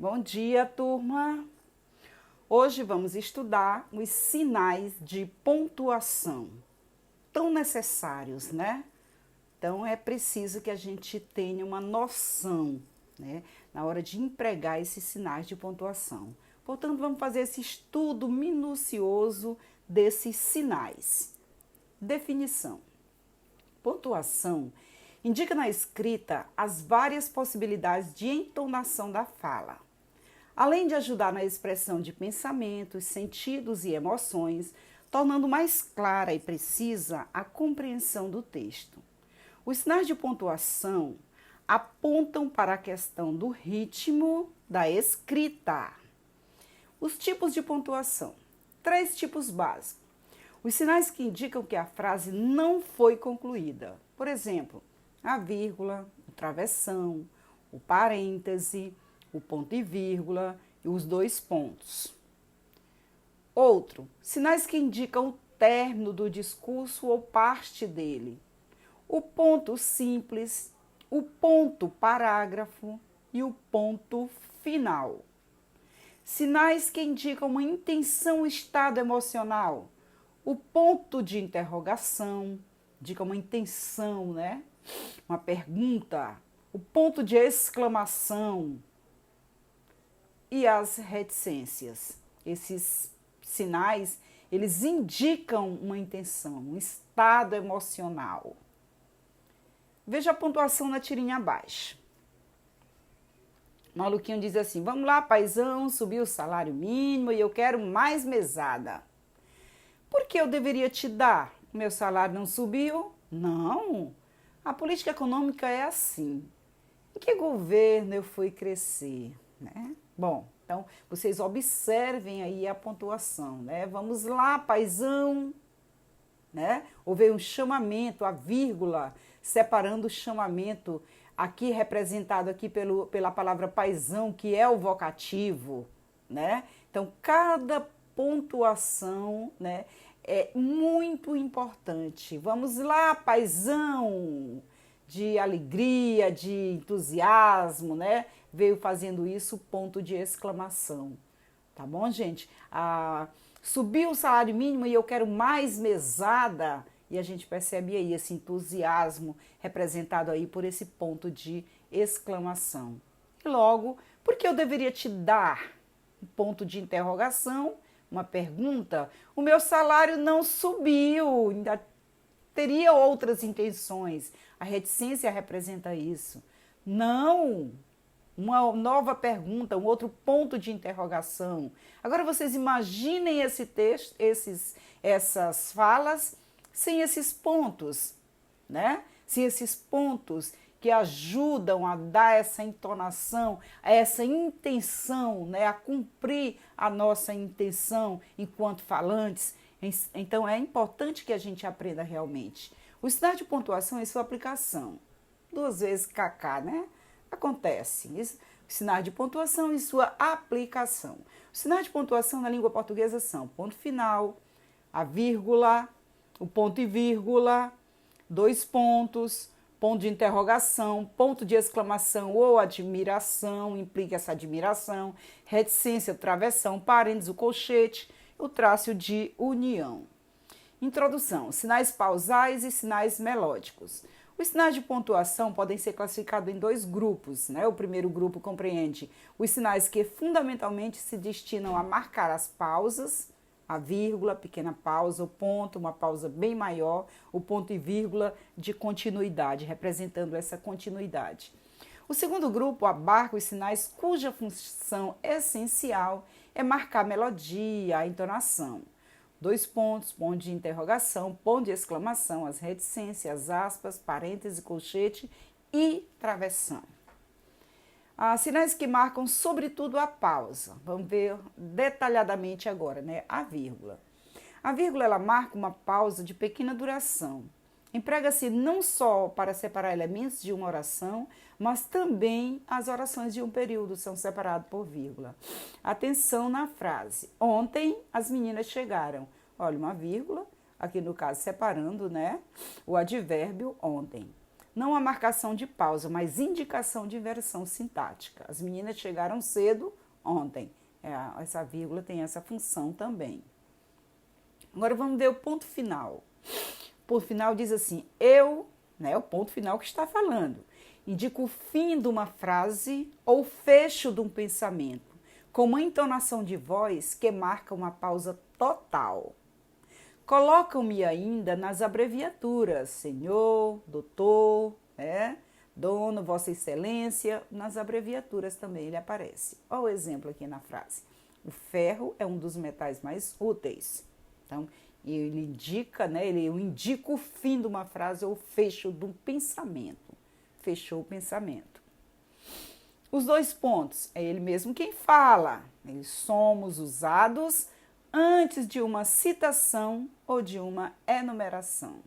Bom dia, turma! Hoje vamos estudar os sinais de pontuação, tão necessários, né? Então é preciso que a gente tenha uma noção, né, na hora de empregar esses sinais de pontuação. Portanto, vamos fazer esse estudo minucioso desses sinais. Definição: pontuação indica na escrita as várias possibilidades de entonação da fala. Além de ajudar na expressão de pensamentos, sentidos e emoções, tornando mais clara e precisa a compreensão do texto. Os sinais de pontuação apontam para a questão do ritmo da escrita. Os tipos de pontuação. 3 tipos básicos. Os sinais que indicam que a frase não foi concluída. Por exemplo, a vírgula, o travessão, o parêntese, o ponto e vírgula e os 2 pontos. Outro, sinais que indicam o término do discurso ou parte dele. O ponto simples, o ponto parágrafo e o ponto final. Sinais que indicam uma intenção, estado emocional. O ponto de interrogação, indica uma intenção, né? Uma pergunta. O ponto de exclamação e as reticências. Esses sinais, eles indicam uma intenção, um estado emocional. Veja a pontuação na tirinha abaixo. O maluquinho diz assim: vamos lá, paizão, subiu o salário mínimo e eu quero mais mesada. Por que eu deveria te dar? Meu salário não subiu? Não. A política econômica é assim. Em que governo eu fui crescer, né? Bom, então vocês observem aí a pontuação, né? Vamos lá, paizão, né? Houve um chamamento, a vírgula, separando o chamamento, aqui representado aqui pela palavra paizão, que é o vocativo, né? Então, cada pontuação, né, é muito importante. Vamos lá, paizão, de alegria, de entusiasmo, né? Veio fazendo isso, ponto de exclamação. Tá bom, gente? Subiu o salário mínimo e eu quero mais mesada. E a gente percebe aí esse entusiasmo representado aí por esse ponto de exclamação. E logo, por que eu deveria te dar? Um ponto de interrogação, uma pergunta. O meu salário não subiu, ainda teria outras intenções. A reticência representa isso. Não! Uma nova pergunta, um outro ponto de interrogação. Agora vocês imaginem esse texto, essas falas sem esses pontos, né? Sem esses pontos que ajudam a dar essa entonação, essa intenção, né? A cumprir a nossa intenção enquanto falantes. Então é importante que a gente aprenda realmente. O sinal de pontuação e sua aplicação. 2 vezes KK, né? Acontece. Os sinais de pontuação e sua aplicação. Os sinais de pontuação na língua portuguesa são ponto final, a vírgula, o ponto e vírgula, 2 pontos, ponto de interrogação, ponto de exclamação ou admiração, implica essa admiração, reticência, travessão, parênteses, o colchete, o traço de união. Introdução: sinais pausais e sinais melódicos. Os sinais de pontuação podem ser classificados em 2 grupos, né? O primeiro grupo compreende os sinais que fundamentalmente se destinam a marcar as pausas, a vírgula, pequena pausa, o ponto, uma pausa bem maior, o ponto e vírgula de continuidade, representando essa continuidade. O segundo grupo abarca os sinais cuja função essencial é marcar a melodia, a entonação. 2 pontos, ponto de interrogação, ponto de exclamação, as reticências, aspas, parêntese, colchete e travessão. Sinais que marcam sobretudo a pausa. Vamos ver detalhadamente agora, né? A vírgula. A vírgula, ela marca uma pausa de pequena duração. Emprega-se não só para separar elementos de uma oração, mas também as orações de um período são separadas por vírgula. Atenção na frase. Ontem as meninas chegaram. Olha, uma vírgula, aqui no caso separando, né, o advérbio ontem. Não a marcação de pausa, mas indicação de inversão sintática. As meninas chegaram cedo ontem. Essa vírgula tem essa função também. Agora vamos ver o ponto final. O ponto final diz assim, o ponto final que está falando, indica o fim de uma frase ou fecho de um pensamento, com uma entonação de voz que marca uma pausa total. Colocam-me ainda nas abreviaturas, senhor, doutor, dono, vossa excelência, nas abreviaturas também ele aparece. Olha o exemplo aqui na frase. O ferro é um dos metais mais úteis. Então, ele indica, eu indico o fim de uma frase ou fecho de um pensamento. Fechou o pensamento. Os 2 pontos, é ele mesmo quem fala. Eles somos usados antes de uma citação ou de uma enumeração.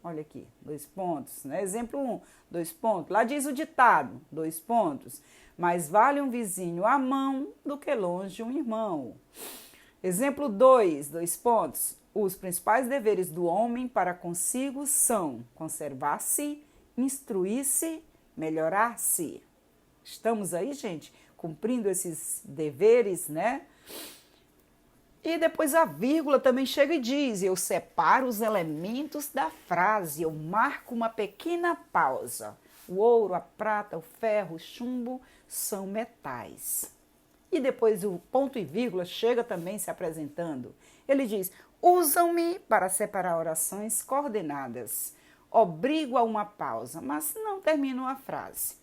Olha aqui, 2 pontos, né? Exemplo 1, 2 pontos. Lá diz o ditado, 2 pontos. Mais vale um vizinho à mão do que longe um irmão. Exemplo 2, 2 pontos. Os principais deveres do homem para consigo são conservar-se, instruir-se, melhorar-se. Estamos aí, gente, cumprindo esses deveres, né? E depois a vírgula também chega e diz, eu separo os elementos da frase, eu marco uma pequena pausa. O ouro, a prata, o ferro, o chumbo são metais. E depois o ponto e vírgula chega também se apresentando. Ele diz, usam-me para separar orações coordenadas. Obrigo a uma pausa, mas não termino a frase.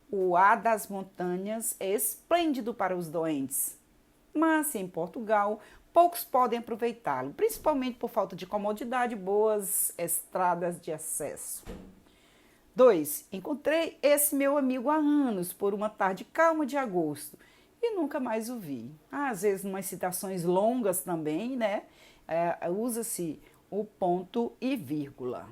O ar das montanhas é esplêndido para os doentes, mas em Portugal poucos podem aproveitá-lo, principalmente por falta de comodidade e boas estradas de acesso. 2. Encontrei esse meu amigo há anos, por uma tarde calma de agosto, e nunca mais o vi. Às vezes, em umas citações longas também, usa-se o ponto e vírgula.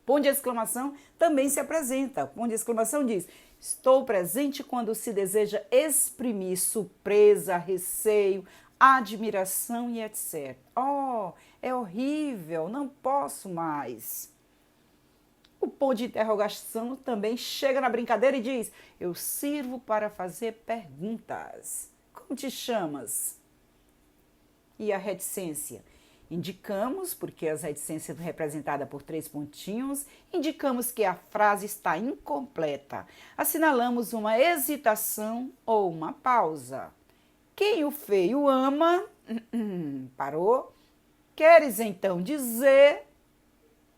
Ponto de exclamação também se apresenta. Ponto de exclamação diz, estou presente quando se deseja exprimir surpresa, receio, admiração e etc. Oh, é horrível, não posso mais. O ponto de interrogação também chega na brincadeira e diz, eu sirvo para fazer perguntas. Como te chamas? E a reticência? Indicamos, porque as reticências são representadas por 3 pontinhos, indicamos que a frase está incompleta. Assinalamos uma hesitação ou uma pausa. Quem o feio ama, parou. Queres então dizer,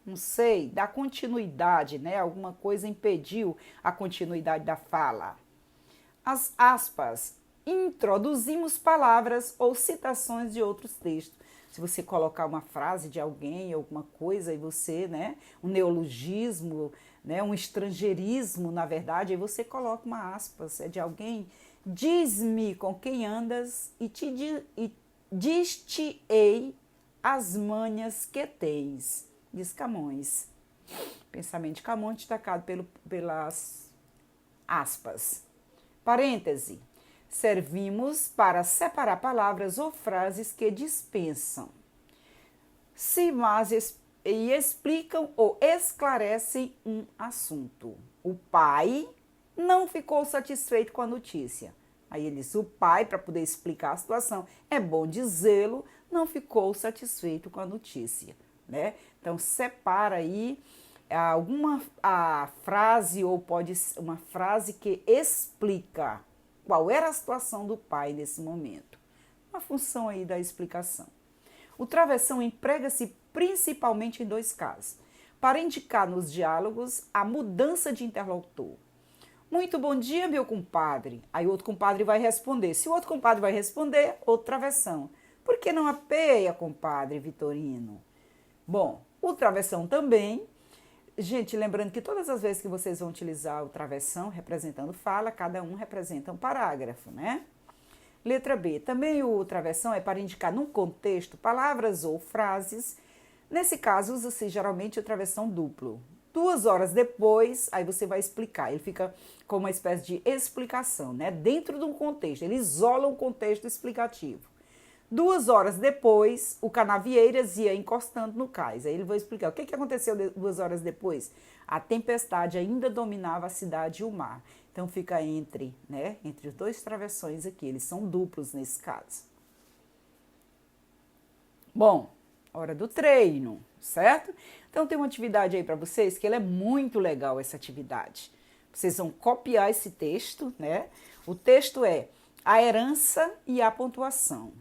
não sei, dá continuidade, Alguma coisa impediu a continuidade da fala. As aspas, introduzimos palavras ou citações de outros textos. Se você colocar uma frase de alguém, alguma coisa, e você, um neologismo, um estrangeirismo, na verdade, aí você coloca uma aspas, é de alguém, diz-me com quem andas e diz-te-ei as manhas que tens, diz Camões. Pensamento de Camões destacado pelas aspas. Parêntese. Servimos para separar palavras ou frases que dispensam, e explicam ou esclarecem um assunto. O pai não ficou satisfeito com a notícia. Aí ele diz, o pai, para poder explicar a situação, é bom dizê-lo, não ficou satisfeito com a notícia, Então, separa aí a frase ou pode ser uma frase que explica qual era a situação do pai nesse momento. Uma função aí da explicação. O travessão emprega-se principalmente em 2 casos. Para indicar nos diálogos a mudança de interlocutor. Muito bom dia, meu compadre. Aí outro compadre vai responder. Se o outro compadre vai responder, outro travessão. Por que não apeia, compadre Vitorino? Bom, o travessão também. Gente, lembrando que todas as vezes que vocês vão utilizar o travessão representando fala, cada um representa um parágrafo, Letra B. Também o travessão é para indicar num contexto palavras ou frases. Nesse caso, usa-se geralmente o travessão duplo. 2 horas depois, aí você vai explicar. Ele fica como uma espécie de explicação, Dentro de um contexto. Ele isola um contexto explicativo. 2 horas depois, o Canavieiras ia encostando no cais. Aí ele vai explicar o que aconteceu 2 horas depois. a tempestade ainda dominava a cidade e o mar. Então fica entre, né, entre os dois travessões aqui, eles são duplos nesse caso. Bom, hora do treino, certo? Então tem uma atividade aí para vocês que ela é muito legal, essa atividade. Vocês vão copiar esse texto, né? O texto é a herança e a pontuação.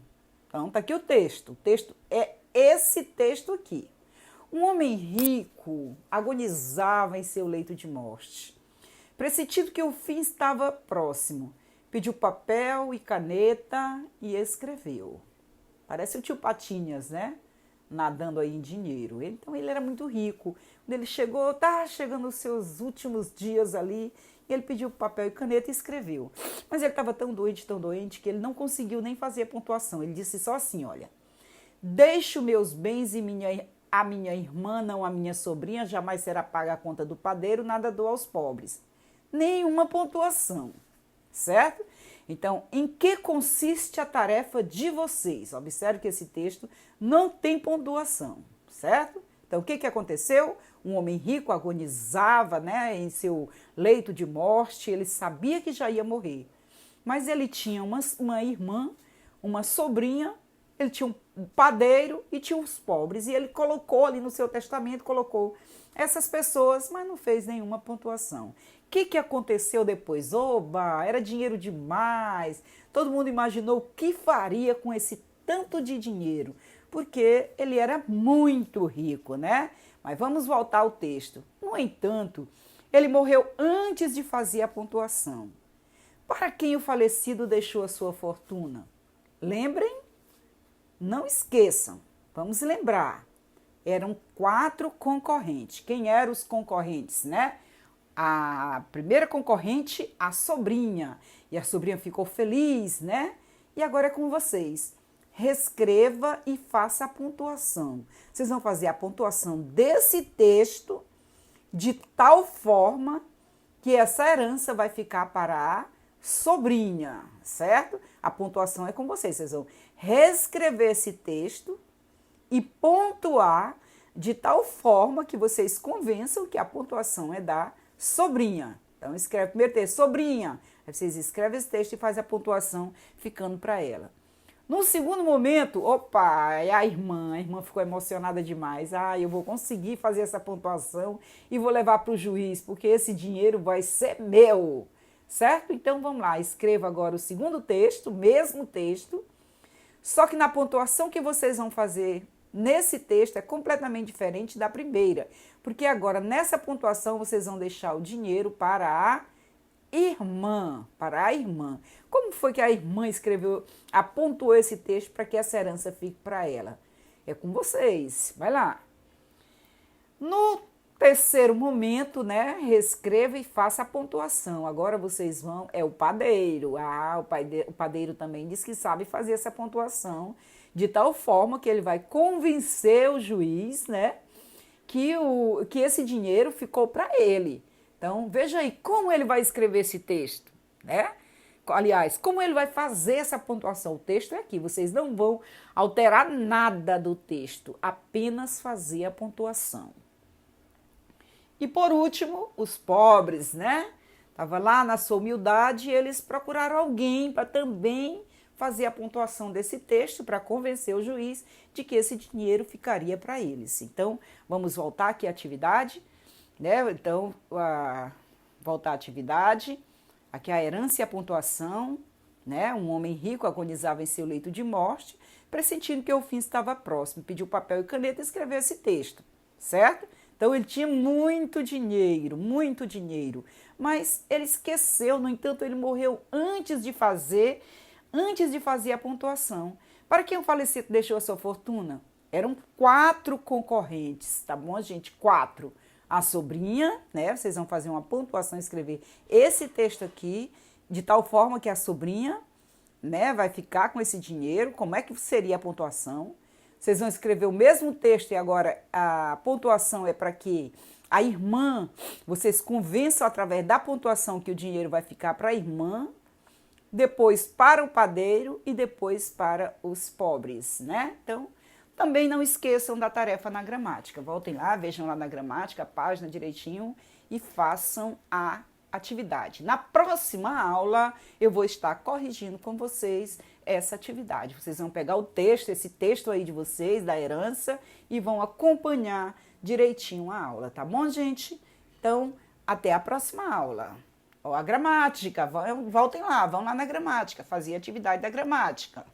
Então tá aqui o texto. O texto é esse texto aqui. Um homem rico agonizava em seu leito de morte. Pressentindo que o fim estava próximo, pediu papel e caneta e escreveu. Parece o tio Patinhas, né? Nadando aí em dinheiro. Então ele era muito rico. Quando ele chegou, tá chegando os seus últimos dias ali, e ele pediu papel e caneta e escreveu. Mas ele estava tão doente, que ele não conseguiu nem fazer a pontuação. Ele disse só assim, olha, deixo meus bens e a minha irmã, não a minha sobrinha, jamais será paga a conta do padeiro, nada dou aos pobres. Nenhuma pontuação, certo? Então, em que consiste a tarefa de vocês? Observe que esse texto não tem pontuação, certo? Então, o que aconteceu? Um homem rico agonizava, né, em seu leito de morte, ele sabia que já ia morrer. Mas ele tinha uma irmã, uma sobrinha, ele tinha um padeiro e tinha os pobres. E ele colocou ali no seu testamento, colocou essas pessoas, mas não fez nenhuma pontuação. O que aconteceu depois? Oba, era dinheiro demais. Todo mundo imaginou o que faria com esse tanto de dinheiro, porque ele era muito rico, né? Mas vamos voltar ao texto. No entanto, ele morreu antes de fazer a pontuação. Para quem o falecido deixou a sua fortuna? Lembrem? Não esqueçam. Vamos lembrar. Eram 4 concorrentes. Quem eram os concorrentes, né? A primeira concorrente, a sobrinha. E a sobrinha ficou feliz, né? E agora é com vocês. Reescreva e faça a pontuação. Vocês vão fazer a pontuação desse texto de tal forma que essa herança vai ficar para a sobrinha, certo? A pontuação é com vocês. Vocês vão reescrever esse texto e pontuar de tal forma que vocês convençam que a pontuação é da sobrinha. Então, escreve primeiro texto, sobrinha. Aí vocês escrevem esse texto e fazem a pontuação ficando para ela. No segundo momento, opa, é a irmã ficou emocionada demais. Ah, eu vou conseguir fazer essa pontuação e vou levar para o juiz, porque esse dinheiro vai ser meu, certo? Então, vamos lá, escreva agora o segundo texto, mesmo texto, só que na pontuação que vocês vão fazer nesse texto é completamente diferente da primeira, porque agora nessa pontuação vocês vão deixar o dinheiro para a irmã, Como foi que a irmã pontuou esse texto para que essa herança fique para ela? É com vocês, vai lá. No terceiro momento, né, reescreva e faça a pontuação. Agora vocês vão, é o padeiro. O padeiro também diz que sabe fazer essa pontuação de tal forma que ele vai convencer o juiz, né, que esse dinheiro ficou para ele. Então, veja aí como ele vai escrever esse texto, né? Aliás, como ele vai fazer essa pontuação. O texto é aqui, vocês não vão alterar nada do texto, apenas fazer a pontuação. E por último, os pobres, né? Estava lá na sua humildade e eles procuraram alguém para também fazer a pontuação desse texto para convencer o juiz de que esse dinheiro ficaria para eles. Então, vamos voltar aqui à atividade. Né? Então, voltar à atividade, aqui a herança e a pontuação, né? Um homem rico agonizava em seu leito de morte, pressentindo que o fim estava próximo, pediu papel e caneta e escreveu esse texto, certo? Então, ele tinha muito dinheiro, mas ele esqueceu, no entanto, ele morreu antes de fazer a pontuação. Para quem o falecido deixou a sua fortuna? Eram 4 concorrentes, tá bom, gente? 4. A sobrinha, né? Vocês vão fazer uma pontuação, escrever esse texto aqui, de tal forma que a sobrinha, né, vai ficar com esse dinheiro. Como é que seria a pontuação? Vocês vão escrever o mesmo texto e agora a pontuação é para que a irmã, vocês convençam através da pontuação que o dinheiro vai ficar para a irmã, depois para o padeiro e depois para os pobres, né? Então, Também não esqueçam da tarefa na gramática. Voltem lá, vejam lá na gramática, a página direitinho e façam a atividade. Na próxima aula, eu vou estar corrigindo com vocês essa atividade. Vocês vão pegar o texto, esse texto aí de vocês, da herança, e vão acompanhar direitinho a aula, tá bom, gente? Então, até a próxima aula. Ó, a gramática, voltem lá, vão lá na gramática, fazer a atividade da gramática.